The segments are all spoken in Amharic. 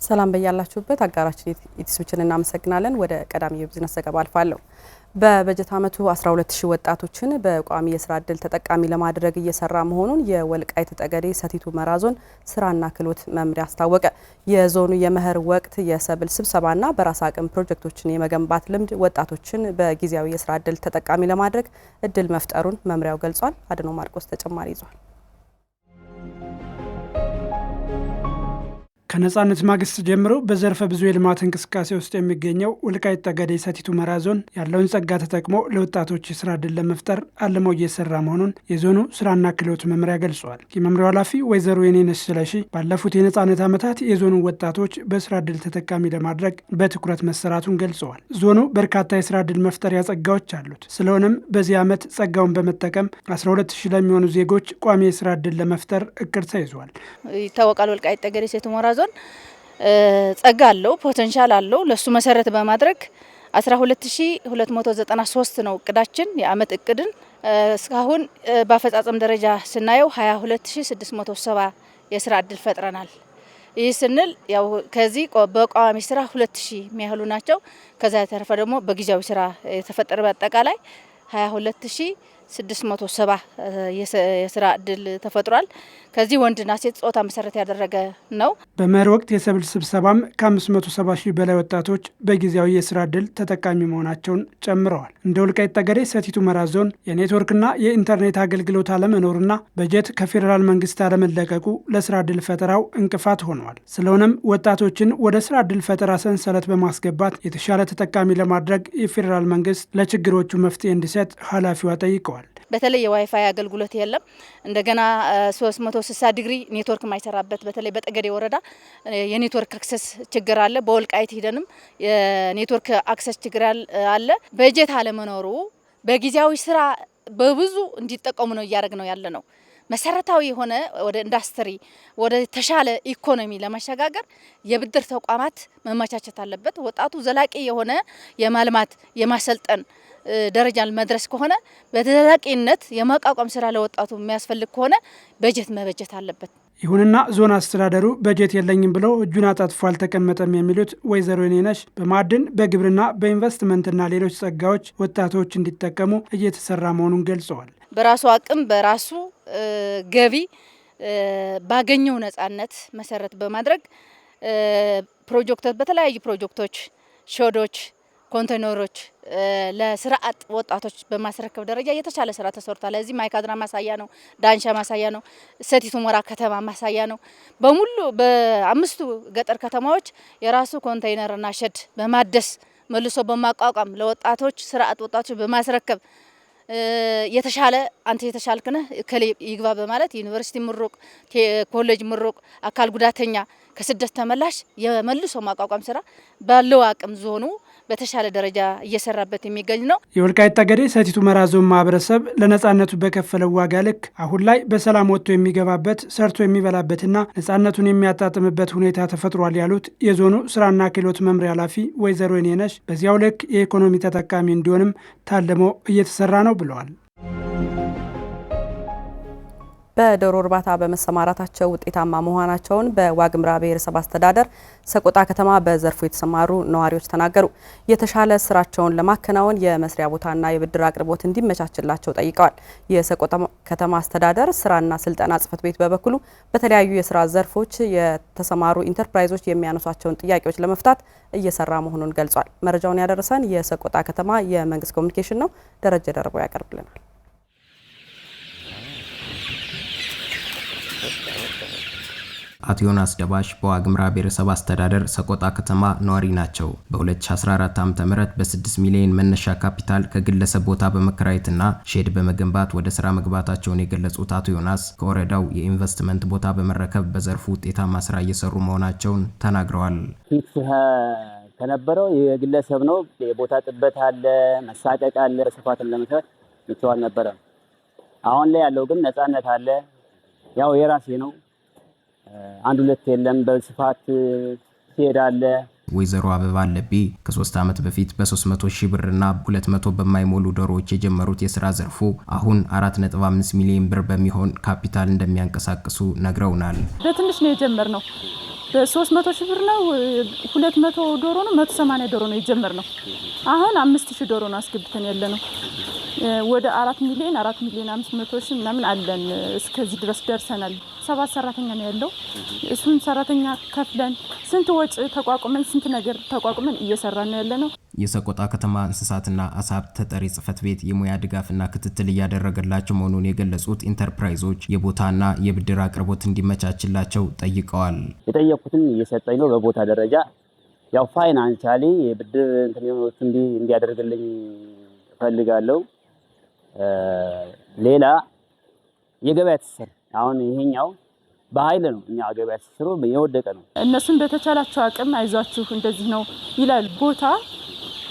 ሰላም በያላችሁበት አጋራችን ኢቲሱችን እናመሰግናለን። ወደ ቀዳሚ የቢዝነስ ዘገባ አልፋለሁ። በበጀት ዓመቱ 12000 ወጣቶችን በቋሚ የስራ ዕድል ተጠቃሚ ለማድረግ እየሰራ መሆኑን የወልቃይት ጠገዴ ሰቲት ሁመራ ዞን ስራና ክህሎት መምሪያ አስታወቀ። የዞኑ የመኸር ወቅት የሰብል ስብሰባና በራስ አቅም ፕሮጀክቶችን የመገንባት ልምድ ወጣቶችን በጊዜያዊ የስራ ዕድል ተጠቃሚ ለማድረግ እድል መፍጠሩን መምሪያው ገልጿል። አድኖ ማርቆስ ተጨማሪ ይዟል። ከነጻነት ማግስት ጀምሮ በዘርፈ ብዙ የልማት እንቅስቃሴ ውስጥ የሚገኘው ወልቃይት ጠገዴ ሰቲት ሁመራ ዞን ያለውን ጸጋ ተጠቅሞ ለወጣቶች የስራ ዕድል ለመፍጠር አልመው እየሰራ መሆኑን የዞኑ ስራና ክህሎት መምሪያ ገልጿል። የመምሪያው ኃላፊ ወይዘሮ የኔነሽ ስለሺ ባለፉት የነጻነት ዓመታት የዞኑ ወጣቶች በስራ ዕድል ተጠቃሚ ለማድረግ በትኩረት መሰራቱን ገልጸዋል። ዞኑ በርካታ የስራ ዕድል መፍጠሪያ ጸጋዎች አሉት። ስለሆነም በዚህ ዓመት ጸጋውን በመጠቀም 12000 ለሚሆኑ ዜጎች ቋሚ የስራ ዕድል ለመፍጠር እቅድ ተይዟል። ይታወቃል። ወልቃይት ጠገዴ ሰቲት ሁመራ ዞን ጸጋ አለው፣ ፖቴንሻል አለው። ለሱ መሰረት በማድረግ 12293 ነው እቅዳችን። የአመት እቅድን እስካሁን በአፈጻጸም ደረጃ ስናየው 22670 የስራ ዕድል ፈጥረናል። ይህ ስንል ያው ከዚህ በቋሚ ስራ 2000 የሚያህሉ ናቸው። ከዛ የተረፈ ደግሞ በጊዜያዊ ስራ የተፈጠረ በአጠቃላይ 22670 የስራ ዕድል ተፈጥሯል። ከዚህ ወንድና ሴት ጾታ መሰረት ያደረገ ነው። በመኸር ወቅት የሰብል ስብሰባም ከ570 ሺህ በላይ ወጣቶች በጊዜያዊ የስራ ዕድል ተጠቃሚ መሆናቸውን ጨምረዋል። እንደ ወልቃይት ጠገዴ ሰቲት ሁመራ ዞን የኔትወርክና የኢንተርኔት አገልግሎት አለመኖርና በጀት ከፌዴራል መንግስት አለመለቀቁ ለስራ ዕድል ፈጠራው እንቅፋት ሆነዋል። ስለሆነም ወጣቶችን ወደ ስራ ዕድል ፈጠራ ሰንሰለት በማስገባት የተሻለ ተጠቃሚ ለማድረግ የፌዴራል መንግስት ለችግሮቹ መፍትሄ እንዲሰጥ ኃላፊዋ ጠይቀዋል። በተለይ የዋይፋይ አገልግሎት የለም። እንደገና 360 ዲግሪ ኔትወርክ ማይሰራበት በተለይ በጠገዴ ወረዳ የኔትወርክ አክሰስ ችግር አለ። በወልቃይት ሂደንም የኔትወርክ አክሰስ ችግር አለ። በጀት አለመኖሩ በጊዜያዊ ስራ በብዙ እንዲጠቀሙ ነው እያደረግ ነው ያለ ነው። መሰረታዊ የሆነ ወደ ኢንዱስትሪ ወደ ተሻለ ኢኮኖሚ ለማሸጋገር የብድር ተቋማት መመቻቸት አለበት። ወጣቱ ዘላቂ የሆነ የማልማት የማሰልጠን ደረጃን መድረስ ከሆነ በዘላቂነት የማቋቋም ስራ ለወጣቱ የሚያስፈልግ ከሆነ በጀት መበጀት አለበት። ይሁንና ዞን አስተዳደሩ በጀት የለኝም ብለው እጁን አጣጥፎ አልተቀመጠም የሚሉት ወይዘሮ የኔነሽ በማዕድን በግብርና በኢንቨስትመንትና ሌሎች ጸጋዎች ወጣቶች እንዲጠቀሙ እየተሰራ መሆኑን ገልጸዋል። በራሱ አቅም በራሱ ገቢ ባገኘው ነጻነት መሰረት በማድረግ ፕሮጀክቶች በተለያዩ ፕሮጀክቶች ሾዶች ኮንቴነሮች ለስራ አጥ ወጣቶች በማስረከብ ደረጃ የተሻለ ስራ ተሰርቷል። ለዚህ ማይካድራ ማሳያ ነው፣ ዳንሻ ማሳያ ነው፣ ሰቲት ሁመራ ከተማ ማሳያ ነው። በሙሉ በአምስቱ ገጠር ከተማዎች የራሱ ኮንቴነርና ሸድ በማደስ መልሶ በማቋቋም ለወጣቶች ስራ አጥ ወጣቶች በማስረከብ የተሻለ አንተ የተሻልክ ነህ ከሌ ይግባ በማለት ዩኒቨርሲቲ ምሩቅ ኮሌጅ ምሩቅ አካል ጉዳተኛ ከስደት ተመላሽ የመልሶ ማቋቋም ስራ ባለው አቅም ዞኑ በተሻለ ደረጃ እየሰራበት የሚገኝ ነው። የወልቃይት ጠገዴ ሰቲት ሁመራ ዞን ማህበረሰብ ለነጻነቱ በከፈለው ዋጋ ልክ አሁን ላይ በሰላም ወጥቶ የሚገባበት ሰርቶ የሚበላበትና ነጻነቱን የሚያጣጥምበት ሁኔታ ተፈጥሯል ያሉት የዞኑ ስራና ክህሎት መምሪያ ኃላፊ ወይዘሮ የኔነሽ በዚያው ልክ የኢኮኖሚ ተጠቃሚ እንዲሆንም ታልሞ እየተሰራ ነው ብለዋል። በዶሮ እርባታ በመሰማራታቸው ውጤታማ መሆናቸውን በዋግምራ ብሔረሰብ አስተዳደር ሰቆጣ ከተማ በዘርፉ የተሰማሩ ነዋሪዎች ተናገሩ። የተሻለ ስራቸውን ለማከናወን የመስሪያ ቦታና የብድር አቅርቦት እንዲመቻችላቸው ጠይቀዋል። የሰቆጣ ከተማ አስተዳደር ስራና ስልጠና ጽሕፈት ቤት በበኩሉ በተለያዩ የስራ ዘርፎች የተሰማሩ ኢንተርፕራይዞች የሚያነሷቸውን ጥያቄዎች ለመፍታት እየሰራ መሆኑን ገልጿል። መረጃውን ያደረሰን የሰቆጣ ከተማ የመንግስት ኮሚኒኬሽን ነው። ደረጀ ደርበው ያቀርብልናል። አቶ ዮናስ ደባሽ በዋግምራ ብሔረሰብ አስተዳደር ሰቆጣ ከተማ ነዋሪ ናቸው። በ2014 ዓ.ም በ6 ሚሊዮን መነሻ ካፒታል ከግለሰብ ቦታ በመከራየትና ሼድ በመገንባት ወደ ስራ መግባታቸውን የገለጹት አቶ ዮናስ ከወረዳው የኢንቨስትመንት ቦታ በመረከብ በዘርፉ ውጤታማ ስራ እየሰሩ መሆናቸውን ተናግረዋል። ከነበረው የግለሰብ ነው። የቦታ ጥበት አለ፣ መሳቀቅ አለ። ስፋትን ለመስራት ይተዋል ነበረ። አሁን ላይ ያለው ግን ነጻነት አለ። ያው የራሴ ነው። አንድ ሁለት የለም። በስፋት ትሄዳለህ። ወይዘሮ አበባ አለቤ ከ3 ዓመት በፊት በ300,000 ብርና 200 በማይሞሉ ዶሮዎች የጀመሩት የስራ ዘርፉ አሁን 4.5 ሚሊዮን ብር በሚሆን ካፒታል እንደሚያንቀሳቅሱ ነግረውናል። በትንሽ ነው የጀመርነው። በ300,000 ብር ነው 200 ዶሮ ነው 180 ዶሮ ነው የጀመርነው። አሁን 5,000 ዶሮ ነው አስገብተን ያለነው። ወደ 4 ሚሊዮን 500,000 ምናምን አለን። እስከዚህ ድረስ ደርሰናል። 7 ሰራተኛ ነው ያለው። እሱን ሰራተኛ ከፍለን ስንት ወጭ ተቋቁመን ስንት ነገር ተቋቁመን እየሰራን ነው ያለነው። የሰቆጣ ከተማ እንስሳትና አሳ ሀብት ተጠሪ ጽሕፈት ቤት የሙያ ድጋፍና ክትትል እያደረገላቸው መሆኑን የገለጹት ኢንተርፕራይዞች የቦታና የብድር አቅርቦት እንዲመቻችላቸው ጠይቀዋል። የጠየቁትን እየሰጠኝ ነው። በቦታ ደረጃ ያው ፋይናንሻሊ የብድር እንዲያደርግልኝ ፈልጋለሁ። ሌላ የገበያ ትስስር አሁን ይሄኛው በኃይል ነው። እኛ ገበያ ትስስሩ የወደቀ ነው። እነሱን በተቻላቸው አቅም አይዟችሁ እንደዚህ ነው ይላል። ቦታ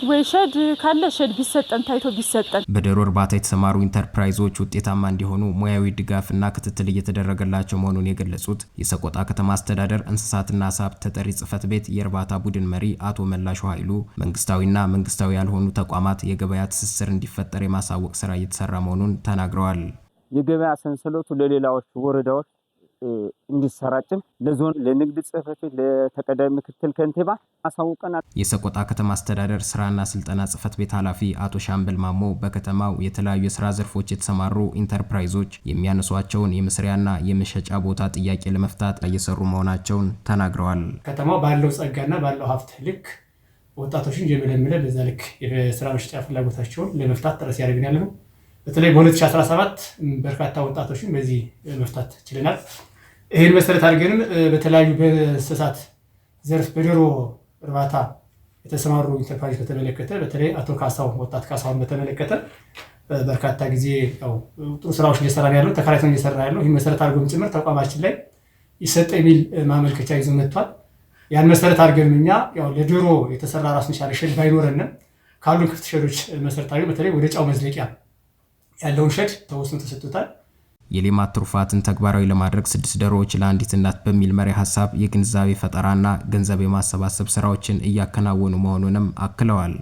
ወይ ሸድ ካለ ሸድ ቢሰጠን ታይቶ ቢሰጠን። በዶሮ እርባታ የተሰማሩ ኢንተርፕራይዞች ውጤታማ እንዲሆኑ ሙያዊ ድጋፍና ክትትል እየተደረገላቸው መሆኑን የገለጹት የሰቆጣ ከተማ አስተዳደር እንስሳትና አሳ ሀብት ተጠሪ ጽሕፈት ቤት የእርባታ ቡድን መሪ አቶ መላሹ ኃይሉ መንግስታዊና መንግስታዊ ያልሆኑ ተቋማት የገበያ ትስስር እንዲፈጠር የማሳወቅ ስራ እየተሰራ መሆኑን ተናግረዋል። የገበያ ሰንሰለቱ ለሌላዎች ወረዳዎች እንዲሰራጭም ለዞን ለንግድ ጽሕፈት ቤት ለተቀዳሚ ምክትል ከንቲባ አሳውቀናል። የሰቆጣ ከተማ አስተዳደር ስራና ስልጠና ጽሕፈት ቤት ኃላፊ አቶ ሻምበል ማሞ በከተማው የተለያዩ የስራ ዘርፎች የተሰማሩ ኢንተርፕራይዞች የሚያነሷቸውን የመስሪያና የመሸጫ ቦታ ጥያቄ ለመፍታት እየሰሩ መሆናቸውን ተናግረዋል። ከተማው ባለው ጸጋና ባለው ሀብት ልክ ወጣቶችን እየመለመለ በዛ ልክ የስራ መሸጫ ፍላጎታቸውን ለመፍታት ጥረት ያደርግን ያለ ነው። በተለይ በ2017 በርካታ ወጣቶችን በዚህ መፍታት ችለናል። ይህን መሰረት አድርገንም በተለያዩ በእንስሳት ዘርፍ በዶሮ እርባታ የተሰማሩ ኢንተርፕራይዝ በተመለከተ በተለይ አቶ ካሳው ወጣት ካሳውን በተመለከተ በርካታ ጊዜ ያው ጥሩ ስራዎች እየሰራን ያለው ተከራይተን እየሰራ ያለው ይህን መሰረት አድርገን ጭምር ተቋማችን ላይ ይሰጥ የሚል ማመልከቻ ይዞ መጥቷል። ያን መሰረት አድርገን እኛ ያው ለዶሮ የተሰራ ራሱን የቻለ ሸድ ባይኖረንም ካሉ ክፍት ሸዶች መሰረታዊ በተለይ ወደ ጫው መዝለቂያ ያለውን ሸድ ተወስኖ ተሰጥቶታል። የሌማት ትሩፋትን ተግባራዊ ለማድረግ 6 ዶሮዎች ለአንዲት እናት በሚል መሪ ሀሳብ የግንዛቤ ፈጠራና ገንዘብ የማሰባሰብ ስራዎችን እያከናወኑ መሆኑንም አክለዋል።